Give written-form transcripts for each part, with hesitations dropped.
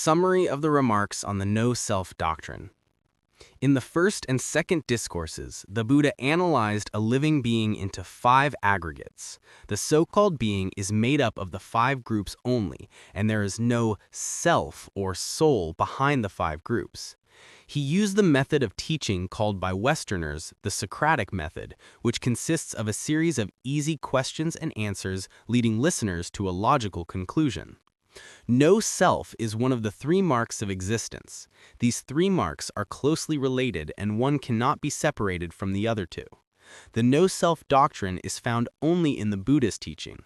Summary of the remarks on the no-self doctrine. In the first and second discourses, the Buddha analyzed a living being into 5 aggregates. The so-called being is made up of the 5 groups only, and there is no self or soul behind the 5 groups. He used the method of teaching called by Westerners the Socratic method, which consists of a series of easy questions and answers leading listeners to a logical conclusion. No self is one of the 3 marks of existence. These 3 marks are closely related and one cannot be separated from the other 2. The no-self doctrine is found only in the Buddhist teaching.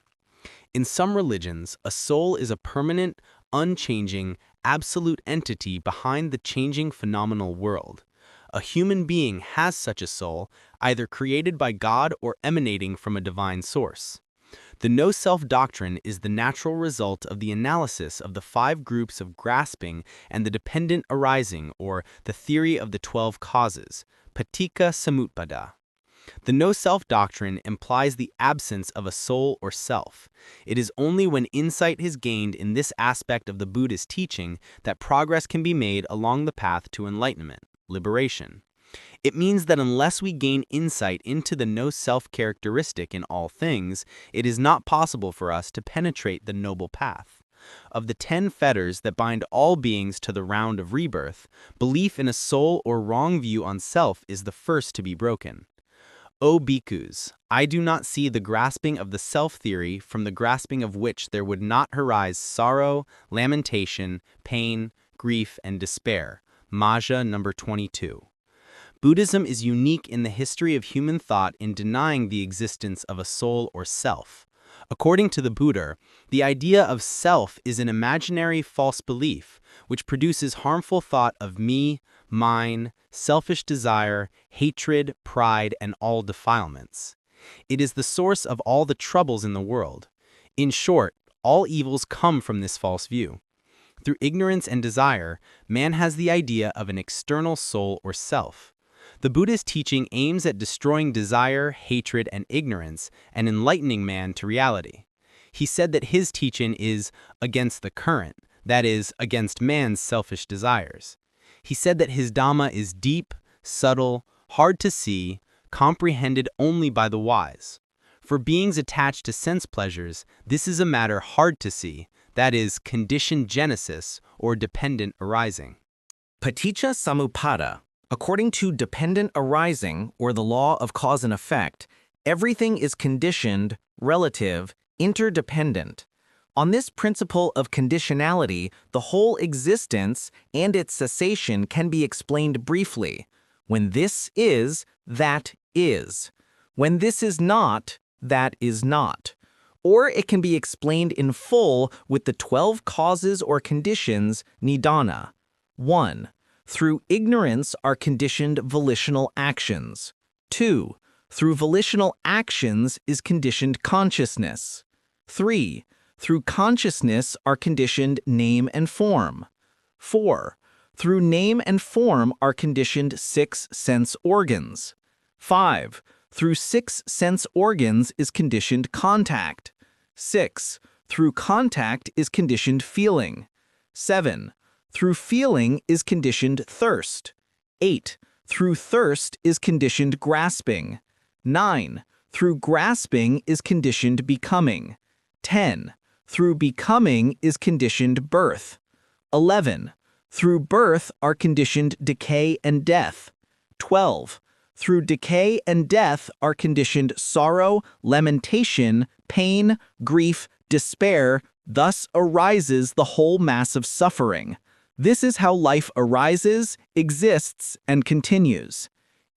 In some religions, a soul is a permanent, unchanging, absolute entity behind the changing phenomenal world. A human being has such a soul, either created by God or emanating from a divine source. The no-self doctrine is the natural result of the analysis of the 5 groups of grasping and the dependent arising, or the theory of the 12 causes, paticca samutpada. The no-self doctrine implies the absence of a soul or self. It is only when insight is gained in this aspect of the Buddhist teaching that progress can be made along the path to enlightenment, liberation. It means that unless we gain insight into the no-self characteristic in all things, it is not possible for us to penetrate the noble path. Of the 10 fetters that bind all beings to the round of rebirth, belief in a soul or wrong view on self is the first to be broken. O bhikkhus, I do not see the grasping of the self-theory from the grasping of which there would not arise sorrow, lamentation, pain, grief, and despair. Majjhima number 22. Buddhism is unique in the history of human thought in denying the existence of a soul or self. According to the Buddha, the idea of self is an imaginary false belief, which produces harmful thought of me, mine, selfish desire, hatred, pride, and all defilements. It is the source of all the troubles in the world. In short, all evils come from this false view. Through ignorance and desire, man has the idea of an external soul or self. The Buddhist teaching aims at destroying desire, hatred, and ignorance, and enlightening man to reality. He said that his teaching is against the current, that is, against man's selfish desires. He said that his Dhamma is deep, subtle, hard to see, comprehended only by the wise. For beings attached to sense pleasures, this is a matter hard to see, that is, conditioned genesis or dependent arising. Paticca samuppada. According to dependent arising, or the law of cause and effect, everything is conditioned, relative, interdependent. On this principle of conditionality, the whole existence and its cessation can be explained briefly. When this is, that is. When this is not, that is not. Or it can be explained in full with the 12 causes or conditions, nidana. 1. Through ignorance are conditioned volitional actions. 2. Through volitional actions is conditioned consciousness. 3. Through consciousness are conditioned name and form. 4. Through name and form are conditioned 6 sense organs. 5. Through 6 sense organs is conditioned contact. 6. Through contact is conditioned feeling. 7. Through feeling is conditioned thirst. 8. Through thirst is conditioned grasping. 9. Through grasping is conditioned becoming. 10. Through becoming is conditioned birth. 11. Through birth are conditioned decay and death. 12. Through decay and death are conditioned sorrow, lamentation, pain, grief, despair. Thus arises the whole mass of suffering. This is how life arises, exists, and continues.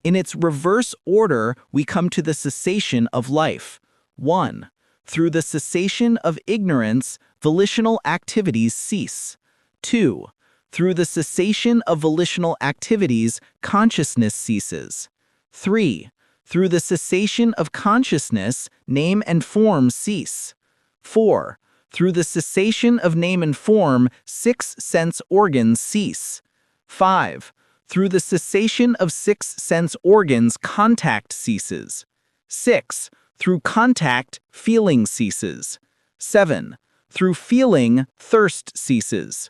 In its reverse order, we come to the cessation of life. 1. Through the cessation of ignorance, volitional activities cease. 2. Through the cessation of volitional activities, consciousness ceases. 3. Through the cessation of consciousness, name and form cease. 4. Through the cessation of name and form, 6 sense organs cease. 5. Through the cessation of 6 sense organs, contact ceases. 6. Through contact, feeling ceases. 7. Through feeling, thirst ceases.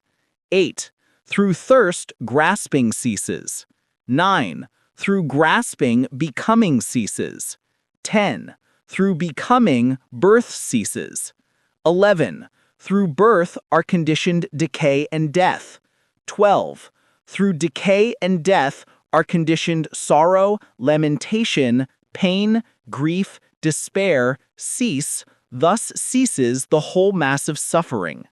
8. Through thirst, grasping ceases. 9. Through grasping, becoming ceases. 10. Through becoming, birth ceases. 11. Through birth are conditioned decay and death. 12. Through decay and death are conditioned sorrow, lamentation, pain, grief, despair, cease, thus ceases the whole mass of suffering.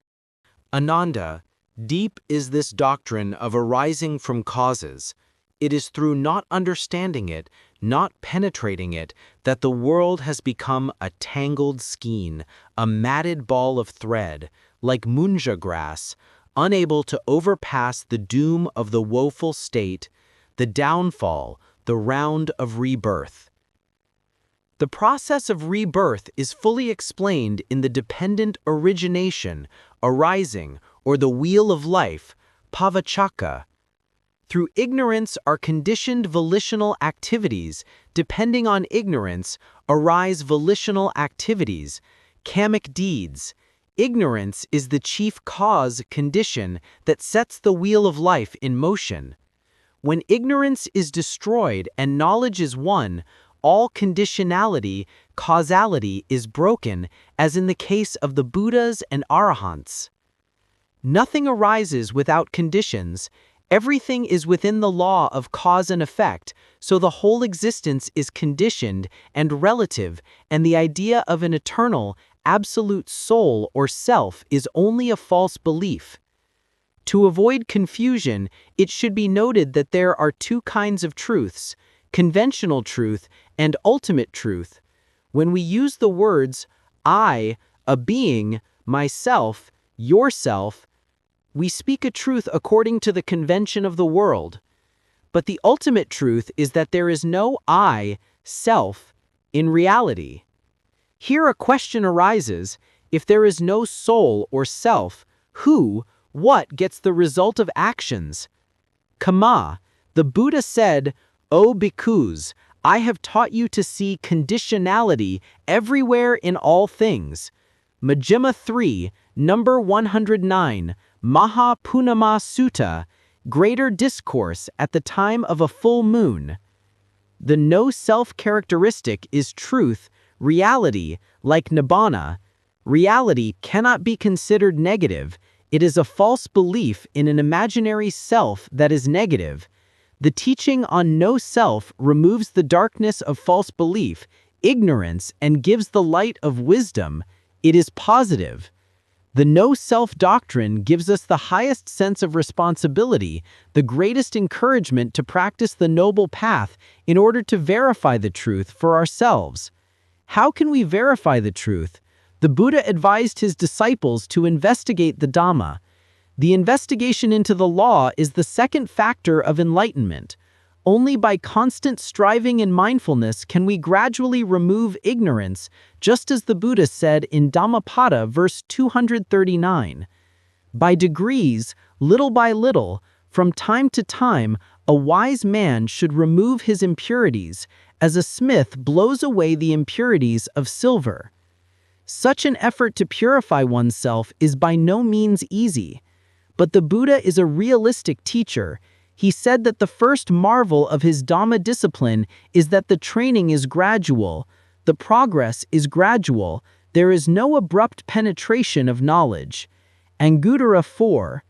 Ananda, deep is this doctrine of arising from causes. It is through not understanding it, not penetrating it, that the world has become a tangled skein, a matted ball of thread, like munja grass, unable to overpass the doom of the woeful state, the downfall, the round of rebirth. The process of rebirth is fully explained in the dependent origination, arising, or the wheel of life, pavachaka. Through ignorance are conditioned volitional activities. Depending on ignorance, arise volitional activities, kamic deeds. Ignorance is the chief cause condition that sets the wheel of life in motion. When ignorance is destroyed and knowledge is won, all conditionality, causality is broken, as in the case of the Buddhas and Arahants. Nothing arises without conditions. Everything is within the law of cause and effect, so the whole existence is conditioned and relative, and the idea of an eternal, absolute soul or self is only a false belief. To avoid confusion, it should be noted that there are two kinds of truths, conventional truth and ultimate truth. When we use the words I, a being, myself, yourself, we speak a truth according to the convention of the world. But the ultimate truth is that there is no I, self, in reality. Here a question arises: if there is no soul or self, what gets the result of actions? Kama, the Buddha said, "O bhikkhus, I have taught you to see conditionality everywhere in all things." Majjhima 3, number 109, Maha Punama Sutta, Greater Discourse at the time of a full moon. The no-self characteristic is truth, reality, like nibbana. Reality cannot be considered negative. It is a false belief in an imaginary self that is negative. The teaching on no-self removes the darkness of false belief, ignorance, and gives the light of wisdom. It is positive. The no-self doctrine gives us the highest sense of responsibility, the greatest encouragement to practice the noble path in order to verify the truth for ourselves. How can we verify the truth? The Buddha advised his disciples to investigate the Dhamma. The investigation into the law is the second factor of enlightenment. Only by constant striving and mindfulness can we gradually remove ignorance, just as the Buddha said in Dhammapada verse 239. By degrees, little by little, from time to time, a wise man should remove his impurities, as a smith blows away the impurities of silver. Such an effort to purify oneself is by no means easy. But the Buddha is a realistic teacher. He said that the first marvel of his Dhamma discipline is that the training is gradual, the progress is gradual, there is no abrupt penetration of knowledge. Anguttara 4.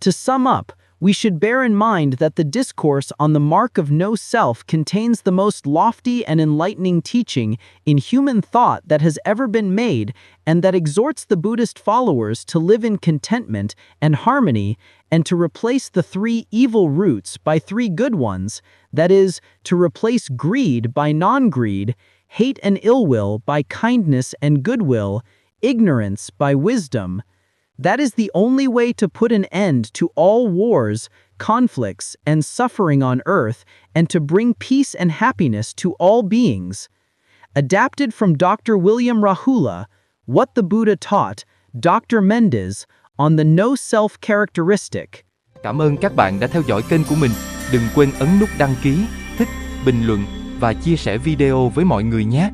To sum up, we should bear in mind that the discourse on the mark of no self contains the most lofty and enlightening teaching in human thought that has ever been made, and that exhorts the Buddhist followers to live in contentment and harmony, and to replace the 3 evil roots by 3 good ones, that is, to replace greed by non-greed, hate and ill will by kindness and goodwill, ignorance by wisdom. That is the only way to put an end to all wars, conflicts, and suffering on earth, and to bring peace and happiness to all beings. Adapted from Dr. William Rahula, What the Buddha Taught, Dr. Mendez, on the No-Self Characteristic. Cảm ơn các bạn đã theo dõi kênh của mình. Đừng quên ấn nút đăng ký, thích, bình luận và chia sẻ video với mọi người nhé.